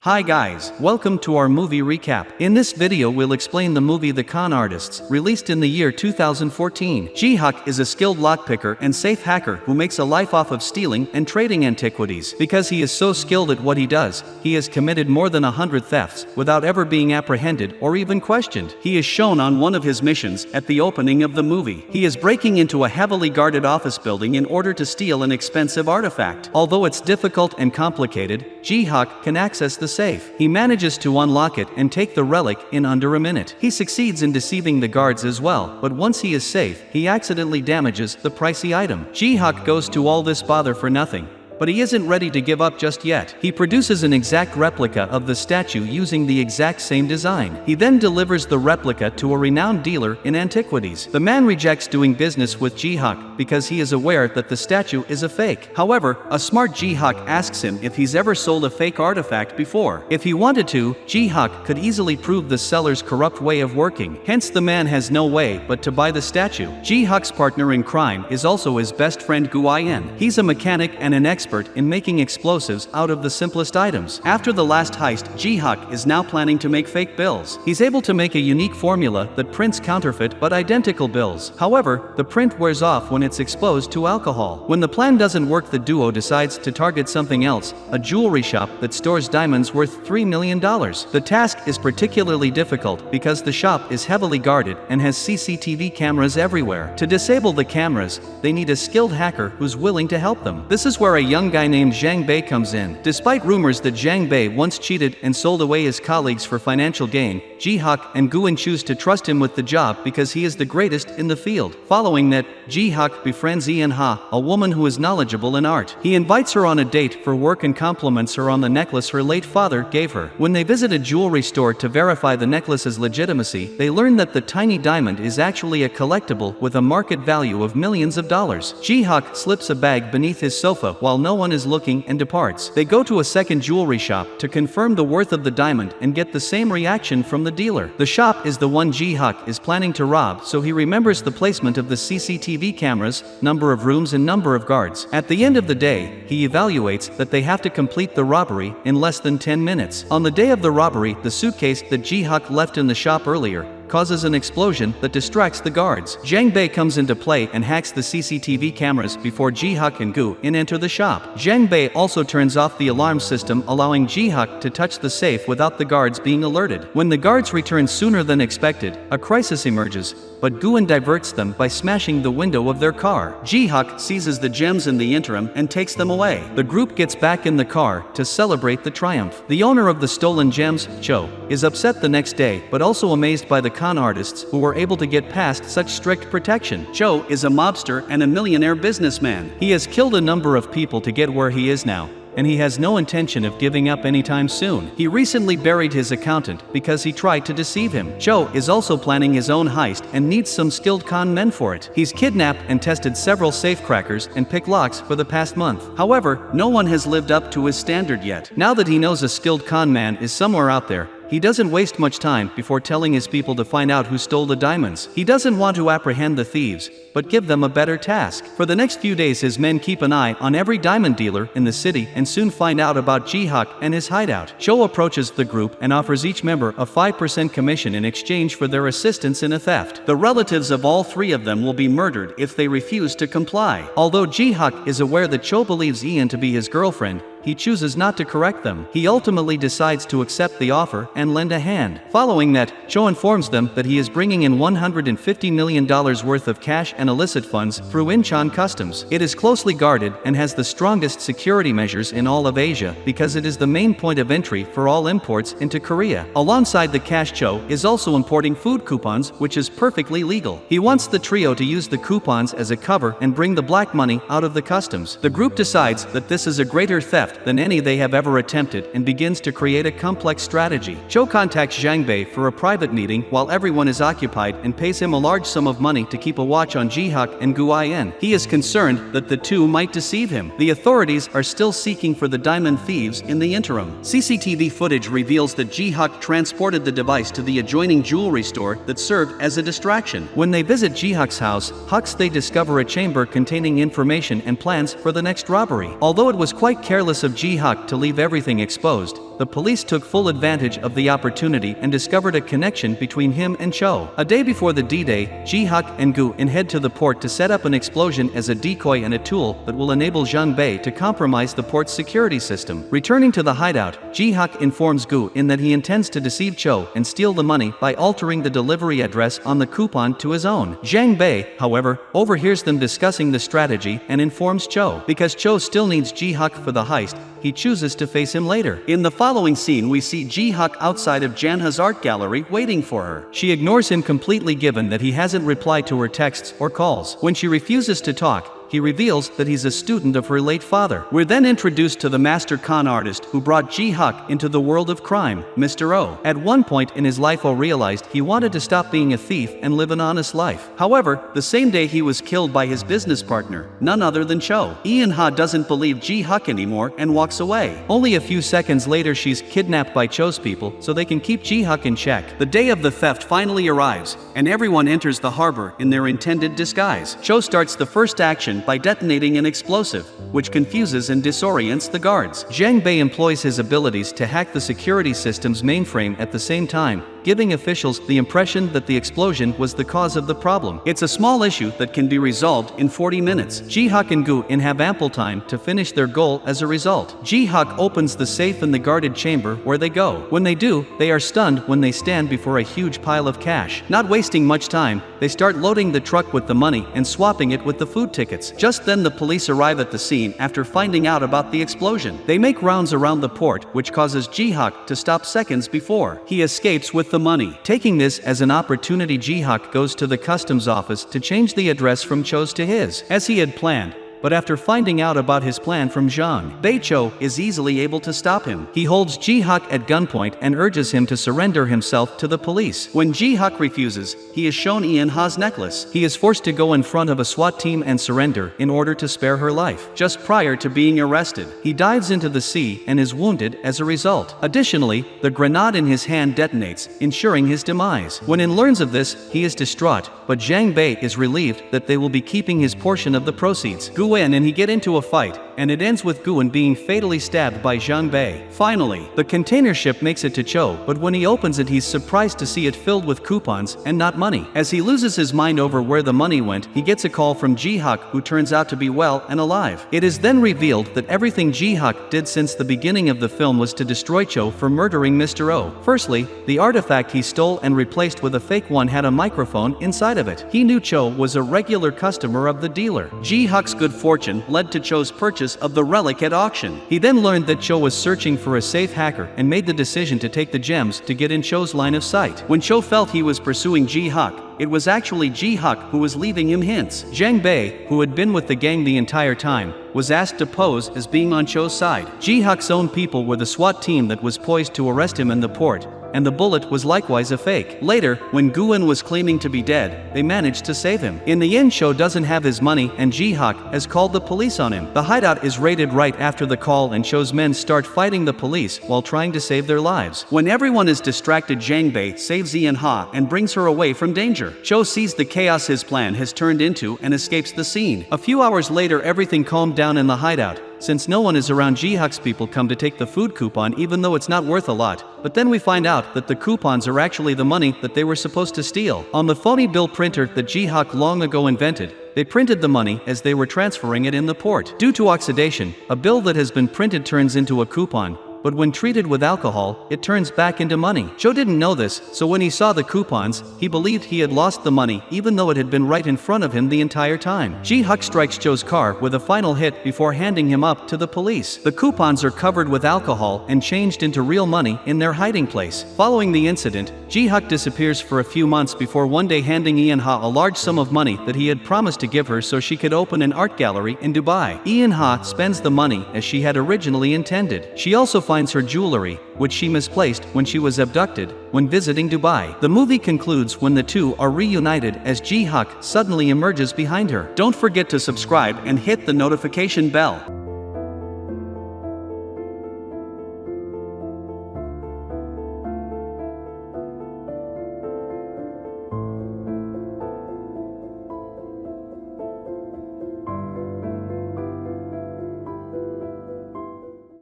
Hi guys, welcome to our movie recap. In this video we'll explain the movie The Con Artists, released in the year 2014. Ji-hook is a skilled lockpicker and safe hacker who makes a life off of stealing and trading antiquities. Because he is so skilled at what he does, he has committed more than 100 thefts without ever being apprehended or even questioned. He is shown on one of his missions at the opening of the movie. He is breaking into a heavily guarded office building in order to steal an expensive artifact. Although it's difficult and complicated, Ji-hook can access the safe. He manages to unlock it and take the relic in under a minute. He succeeds in deceiving the guards as well, but once he is safe, he accidentally damages the pricey item. Ji-hook goes to all this bother for nothing. But he isn't ready to give up just yet. He produces an exact replica of the statue using the exact same design. He then delivers the replica to a renowned dealer in antiquities. The man rejects doing business with Ji-hook because he is aware that the statue is a fake. However, a smart Ji-hook asks him if he's ever sold a fake artifact before. If he wanted to, Ji-hook could easily prove the seller's corrupt way of working. Hence the man has no way but to buy the statue. Ji-hook's partner in crime is also his best friend Guyen. He's a mechanic and an expert in making explosives out of the simplest items. After the last heist, Ji-hook is now planning to make fake bills. He's able to make a unique formula that prints counterfeit but identical bills. However, the print wears off when it's exposed to alcohol. When the plan doesn't work, the duo decides to target something else, a jewelry shop that stores diamonds worth $3 million. The task is particularly difficult because the shop is heavily guarded and has CCTV cameras everywhere. To disable the cameras, they need a skilled hacker who's willing to help them. This is where a young guy named Zhang Bei comes in. Despite rumors that Zhang Bei once cheated and sold away his colleagues for financial gain, Ji-hook and Guyen choose to trust him with the job because he is the greatest in the field. Following that, Ji-hook befriends Ian Ha, a woman who is knowledgeable in art. He invites her on a date for work and compliments her on the necklace her late father gave her. When they visit a jewelry store to verify the necklace's legitimacy, they learn that the tiny diamond is actually a collectible with a market value of millions of dollars. Ji-hook slips a bag beneath his sofa while no one is looking and departs. They go to a second jewelry shop to confirm the worth of the diamond and get the same reaction from the dealer. The shop is the one Ji-hook is planning to rob, so he remembers the placement of the CCTV cameras, number of rooms and number of guards. At the end of the day, he evaluates that they have to complete the robbery in less than 10 minutes. On the day of the robbery, the suitcase that Ji-hook left in the shop earlier causes an explosion that distracts the guards. Zhang Bei comes into play and hacks the CCTV cameras before Ji-hook and Guyen enter the shop. Zhang Bei also turns off the alarm system, allowing Ji-hook to touch the safe without the guards being alerted. When the guards return sooner than expected, a crisis emerges, but Guyen diverts them by smashing the window of their car. Ji-hook seizes the gems in the interim and takes them away. The group gets back in the car to celebrate the triumph. The owner of the stolen gems, Cho, is upset the next day but also amazed by the con artists who were able to get past such strict protection. Cho is a mobster and a millionaire businessman. He has killed a number of people to get where he is now, and he has no intention of giving up anytime soon. He recently buried his accountant because he tried to deceive him. Cho is also planning his own heist and needs some skilled con men for it. He's kidnapped and tested several safecrackers and pick locks for the past month. However, no one has lived up to his standard yet. Now that he knows a skilled con man is somewhere out there, he doesn't waste much time before telling his people to find out who stole the diamonds. He doesn't want to apprehend the thieves, but give them a better task. For the next few days his men keep an eye on every diamond dealer in the city and soon find out about Ji-hook and his hideout. Cho approaches the group and offers each member a 5% commission in exchange for their assistance in a theft. The relatives of all three of them will be murdered if they refuse to comply. Although Ji-hook is aware that Cho believes Ian to be his girlfriend, he chooses not to correct them. He ultimately decides to accept the offer and lend a hand. Following that, Cho informs them that he is bringing in $150 million worth of cash and illicit funds through Incheon Customs. It is closely guarded and has the strongest security measures in all of Asia because it is the main point of entry for all imports into Korea. Alongside the cash, Cho is also importing food coupons, which is perfectly legal. He wants the trio to use the coupons as a cover and bring the black money out of the customs. The group decides that this is a greater theft than any they have ever attempted and begins to create a complex strategy. Cho contacts Zhang Bei for a private meeting while everyone is occupied and pays him a large sum of money to keep a watch on Ji-hook and Guyen. He is concerned that the two might deceive him. The authorities are still seeking for the diamond thieves in the interim. CCTV footage reveals that Ji-hook transported the device to the adjoining jewelry store that served as a distraction. When they visit Ji-hook's house, they discover a chamber containing information and plans for the next robbery. Although it was quite careless of Ji-hook to leave everything exposed, the police took full advantage of the opportunity and discovered a connection between him and Cho. A day before the D-Day, Ji-Huk and Gu-in head to the port to set up an explosion as a decoy and a tool that will enable Zhang Bei to compromise the port's security system. Returning to the hideout, Ji-Huk informs Gu-in that he intends to deceive Cho and steal the money by altering the delivery address on the coupon to his own. Zhang Bei, however, overhears them discussing the strategy and informs Cho. Because Cho still needs Ji-Huk for the heist, he chooses to face him later. In the following scene we see Ji-Huk outside of Janha's art gallery waiting for her. She ignores him completely given that he hasn't replied to her texts or calls. When she refuses to talk, he reveals that he's a student of her late father. We're then introduced to the master con artist who brought Ji-Huk into the world of crime, Mr. O. At one point in his life O realized he wanted to stop being a thief and live an honest life. However, the same day he was killed by his business partner, none other than Cho. Ian-ha doesn't believe Ji-Huk anymore and walks away. Only a few seconds later she's kidnapped by Cho's people so they can keep Ji-Huk in check. The day of the theft finally arrives, and everyone enters the harbor in their intended disguise. Cho starts the first action by detonating an explosive, which confuses and disorients the guards. Zhang Bei employs his abilities to hack the security system's mainframe at the same time, giving officials the impression that the explosion was the cause of the problem. It's a small issue that can be resolved in 40 minutes. Ji-Huk and Gu-in have ample time to finish their goal as a result. Ji-Huk opens the safe in the guarded chamber where they go. When they do, they are stunned when they stand before a huge pile of cash. Not wasting much time, they start loading the truck with the money and swapping it with the food tickets. Just then the police arrive at the scene after finding out about the explosion. They make rounds around the port, which causes Ji-Huk to stop seconds before he escapes with the money. Taking this as an opportunity, Ji-Huk goes to the customs office to change the address from Cho's to his, as he had planned. But after finding out about his plan from Zhang Bei, Cho is easily able to stop him. He holds Ji-Huk at gunpoint and urges him to surrender himself to the police. When Ji-Huk refuses, he is shown Ian-ha's necklace. He is forced to go in front of a SWAT team and surrender in order to spare her life. Just prior to being arrested, he dives into the sea and is wounded as a result. Additionally, the grenade in his hand detonates, ensuring his demise. When In learns of this, he is distraught, but Zhang Bei is relieved that they will be keeping his portion of the proceeds. Gu-in and he get into a fight, and it ends with Gu-in being fatally stabbed by Zhang Bei. Finally, the container ship makes it to Cho, but when he opens it he's surprised to see it filled with coupons and not money. As he loses his mind over where the money went, he gets a call from Ji-Huk, who turns out to be well and alive. It is then revealed that everything Ji-Huk did since the beginning of the film was to destroy Cho for murdering Mr. O. Firstly, the artifact he stole and replaced with a fake one had a microphone inside of it. He knew Cho was a regular customer of the dealer. Ji-Huk's good fortune led to Cho's purchase of the relic at auction. He then learned that Cho was searching for a safe hacker and made the decision to take the gems to get in Cho's line of sight. When Cho felt he was pursuing Ji-Huk, it was actually Ji-Huk who was leaving him hints. Zhang Bei, who had been with the gang the entire time, was asked to pose as being on Cho's side. Ji-Huk's own people were the SWAT team that was poised to arrest him in the port, and the bullet was likewise a fake. Later, when Gu-in was claiming to be dead, they managed to save him. In the end, Cho doesn't have his money and Ji-Huk has called the police on him. The hideout is raided right after the call and Cho's men start fighting the police while trying to save their lives. When everyone is distracted, Zhang Bei saves Ian-ha and brings her away from danger. Cho sees the chaos his plan has turned into and escapes the scene. A few hours later, everything calmed down in the hideout. Since no one is around, Ji-Huk's people come to take the food coupon even though it's not worth a lot. But then we find out that the coupons are actually the money that they were supposed to steal. On the phony bill printer that Ji-Huk long ago invented, they printed the money as they were transferring it in the port. Due to oxidation, a bill that has been printed turns into a coupon, but when treated with alcohol, it turns back into money. Cho didn't know this, so when he saw the coupons, he believed he had lost the money even though it had been right in front of him the entire time. Ji-Huk strikes Cho's car with a final hit before handing him up to the police. The coupons are covered with alcohol and changed into real money in their hiding place. Following the incident, Ji-Huk disappears for a few months before one day handing Ian-ha a large sum of money that he had promised to give her so she could open an art gallery in Dubai. Ian-ha spends the money as she had originally intended. She also finds her jewelry, which she misplaced when she was abducted, when visiting Dubai. The movie concludes when the two are reunited as Ji-Huk suddenly emerges behind her. Don't forget to subscribe and hit the notification bell.